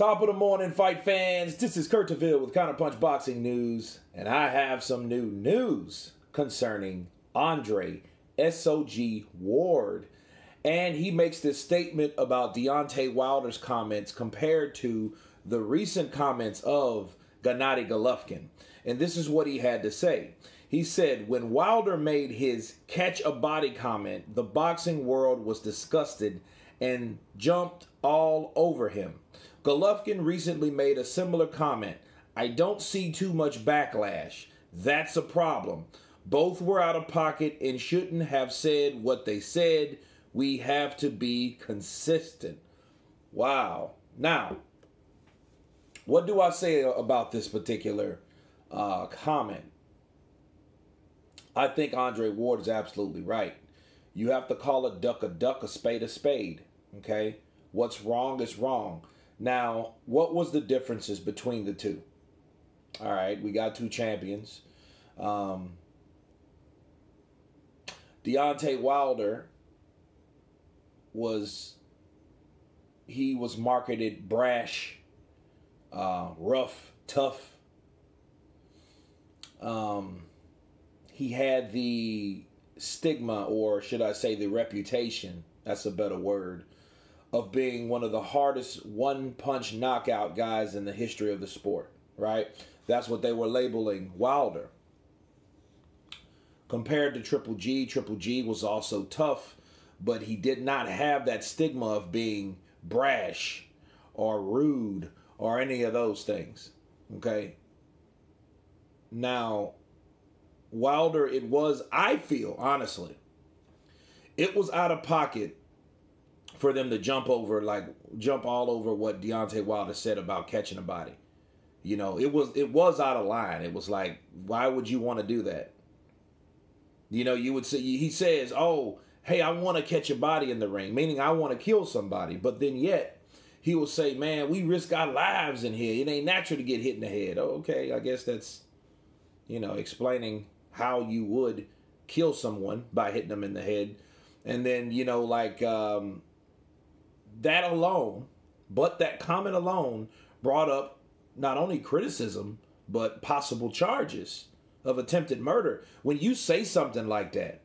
Top of the morning, fight fans. This is Kurt DeVille with Counterpunch Boxing News, and I have some new news concerning Andre SOG Ward. And he makes this statement about Deontay Wilder's comments compared to the recent comments of Gennady Golovkin. And this is what he had to say. He said, when Wilder made his catch a body comment, the boxing world was disgusted and jumped all over him. Golovkin recently made a similar comment. I don't see too much backlash. That's a problem. Both were out of pocket and shouldn't have said what they said. We have to be consistent. Wow. Now, what do I say about this particular comment? I think Andre Ward is absolutely right. You have to call a duck, a spade, a spade. Okay? What's wrong is wrong. Now, what was the differences between the two? All right, we got two champions. Deontay Wilder was marketed brash, rough, tough. He had the stigma, or should I say the reputation, that's a better word, of being one of the hardest one-punch knockout guys in the history of the sport, right? That's what they were labeling Wilder. Compared to Triple G was also tough, but he did not have that stigma of being brash or rude or any of those things, okay? Now, Wilder, it was, I feel, honestly, it was out of pocket for them to jump all over what Deontay Wilder said about catching a body. You know, it was out of line. It was like, why would you want to do that? You know, you would say, he says, oh, hey, I want to catch a body in the ring, meaning I want to kill somebody. But then yet, he will say, man, we risk our lives in here. It ain't natural to get hit in the head. Oh, okay, I guess that's, you know, explaining how you would kill someone by hitting them in the head. And then, you know, like, that alone, but that comment alone brought up not only criticism, but possible charges of attempted murder. When you say something like that,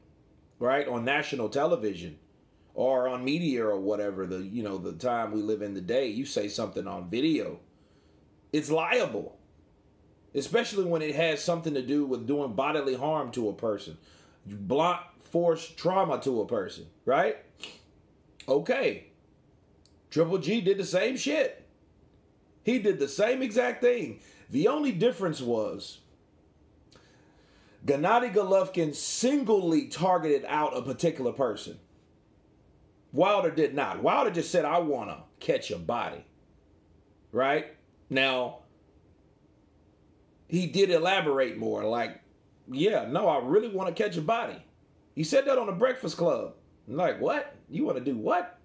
right, on national television or on media or whatever, the time we live in today, you say something on video, it's liable, especially when it has something to do with doing bodily harm to a person, blunt force trauma to a person, right? Okay. Triple G did the same shit. He did the same exact thing. The only difference was Gennady Golovkin singly targeted out a particular person. Wilder did not. Wilder just said, I want to catch a body. Right? Now, he did elaborate more. Like, yeah, no, I really want to catch a body. He said that on the Breakfast Club. I'm like, what? You want to do what?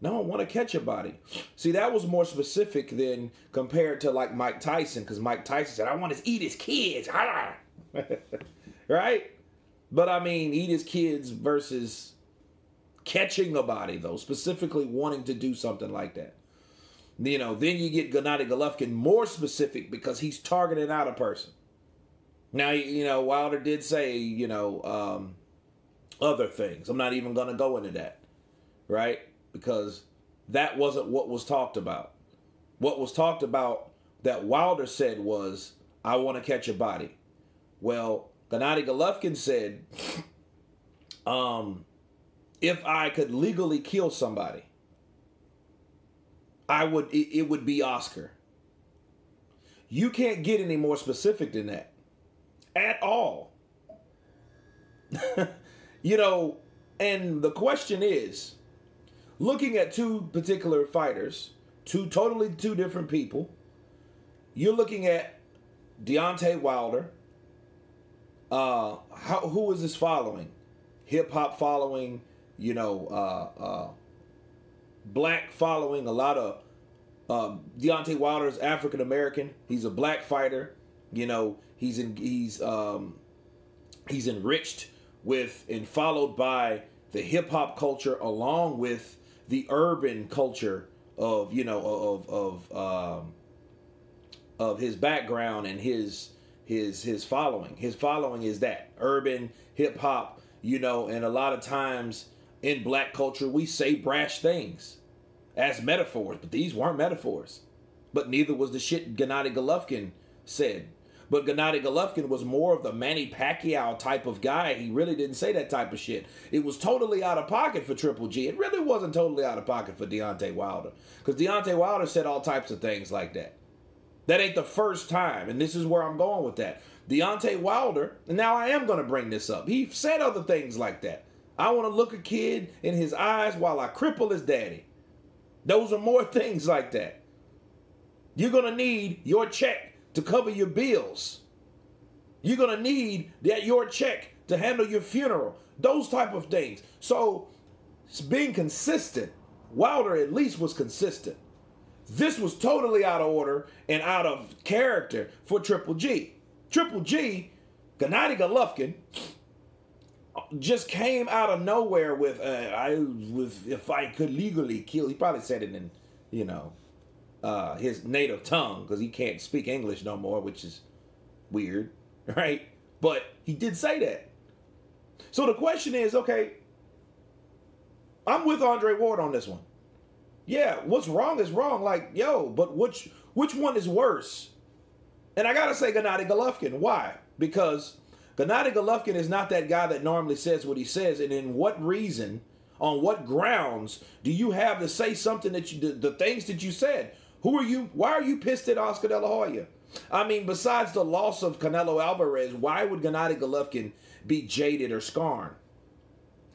No, I want to catch a body. See, that was more specific than compared to like Mike Tyson, because Mike Tyson said, I want to eat his kids. Right? But I mean, eat his kids versus catching a body, though, specifically wanting to do something like that. You know, then you get Gennady Golovkin more specific because he's targeting out a person. Now, you know, Wilder did say, you know, other things. I'm not even going to go into that, right? Because that wasn't what was talked about. What was talked about that Wilder said was, I want to catch a body. Well, Gennady Golovkin said, if I could legally kill somebody, it would be Oscar. You can't get any more specific than that. At all. You know, and the question is, looking at two particular fighters, two different people, you're looking at Deontay Wilder. Who is this following? Hip-hop following, you know, black following. A lot of Deontay Wilder is African American. He's a black fighter. You know, he's enriched with and followed by the hip-hop culture along with the urban culture of his background and his following. His following is that urban hip hop, and a lot of times in black culture we say brash things as metaphors, but these weren't metaphors. But neither was the shit Gennady Golovkin said. But Gennady Golovkin was more of the Manny Pacquiao type of guy. He really didn't say that type of shit. It was totally out of pocket for Triple G. It really wasn't totally out of pocket for Deontay Wilder. Because Deontay Wilder said all types of things like that. That ain't the first time. And this is where I'm going with that. Deontay Wilder, and now I am going to bring this up. He said other things like that. I want to look a kid in his eyes while I cripple his daddy. Those are more things like that. You're going to need your check to cover your bills. You're going to need your check to handle your funeral. Those type of things. So, it's being consistent. Wilder at least was consistent. This was totally out of order and out of character for Triple G. Triple G, Gennady Golovkin, just came out of nowhere with, if I could legally kill. He probably said it in, his native tongue, because he can't speak English no more, which is weird, right? But he did say that. So the question is, okay, I'm with Andre Ward on this one. Yeah, what's wrong is wrong. Like, but which one is worse? And I gotta say Gennady Golovkin. Why? Because Gennady Golovkin is not that guy that normally says what he says. And in what reason, on what grounds do you have to say something that the things that you said? Who are you? Why are you pissed at Oscar De La Hoya? I mean, besides the loss of Canelo Alvarez, why would Gennady Golovkin be jaded or scarred?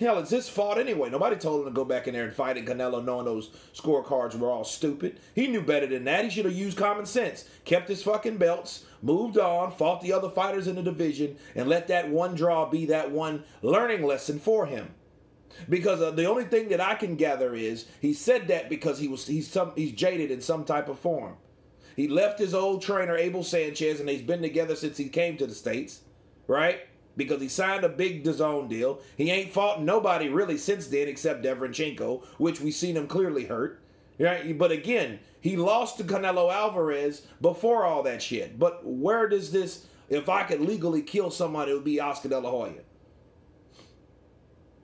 Hell, it's his fault anyway. Nobody told him to go back in there and fight at Canelo knowing those scorecards were all stupid. He knew better than that. He should have used common sense. Kept his fucking belts, moved on, fought the other fighters in the division, and let that one draw be that one learning lesson for him. Because the only thing that I can gather is he said that because he's jaded in some type of form. He left his old trainer, Abel Sanchez, and he's been together since he came to the States, right? Because he signed a big DAZN deal. He ain't fought nobody really since then except Deverenchenko, which we seen him clearly hurt. Right? But again, he lost to Canelo Alvarez before all that shit. But where does this, if I could legally kill somebody, it would be Oscar De La Hoya.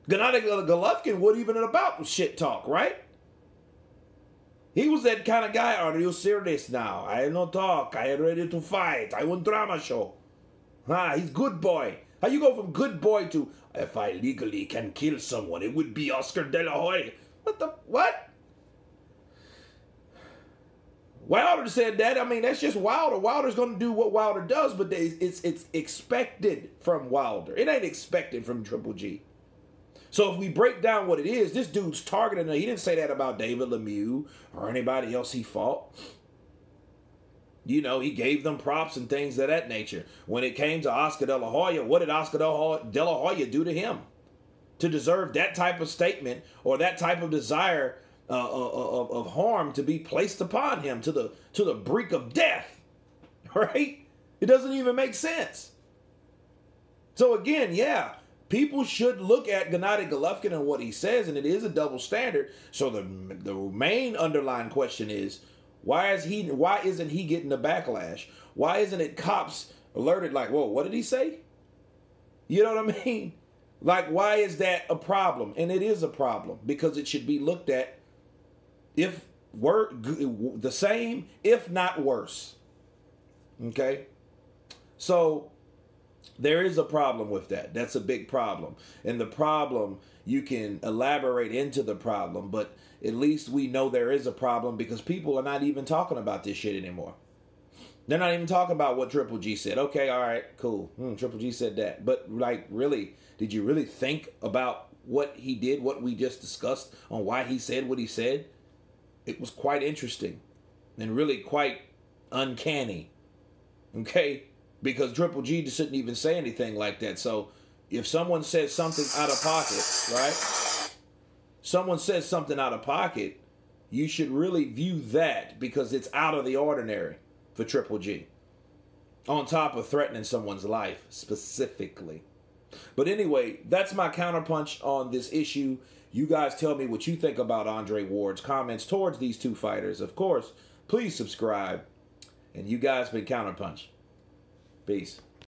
Gennady Golovkin wasn't even about shit talk, right? He was that kind of guy. Are you serious now? I no talk. I am ready to fight. I want drama show. He's good boy. How you go from good boy to, if I legally can kill someone, it would be Oscar De La Hoya. What? Wilder said that. I mean, that's just Wilder. Wilder's going to do what Wilder does, but it's expected from Wilder. It ain't expected from Triple G. So if we break down what it is, this dude's targeting. He didn't say that about David Lemieux or anybody else he fought. He gave them props and things of that nature. When it came to Oscar De La Hoya, what did Oscar De La Hoya do to him to deserve that type of statement or that type of desire of harm to be placed upon him to the brink of death? Right? It doesn't even make sense. So again, yeah, people should look at Gennady Golovkin and what he says, and it is a double standard. So the main underlying question is, why isn't he getting the backlash? Why isn't it cops alerted like, whoa, what did he say? You know what I mean? Like, why is that a problem? And it is a problem because it should be looked at if we're the same, if not worse. Okay? So there is a problem with that. That's a big problem. And the problem, you can elaborate into the problem, but at least we know there is a problem because people are not even talking about this shit anymore. They're not even talking about what Triple G said. Okay, all right, cool. Triple G said that. But, like, really, did you really think about what he did, what we just discussed, on why he said what he said? It was quite interesting and really quite uncanny. Okay? Because Triple G just didn't even say anything like that. So, if someone says something out of pocket, right? Someone says something out of pocket, you should really view that because it's out of the ordinary for Triple G. On top of threatening someone's life specifically. But anyway, that's my counterpunch on this issue. You guys tell me what you think about Andre Ward's comments towards these two fighters. Of course, please subscribe. And you guys been Counterpunch. Peace.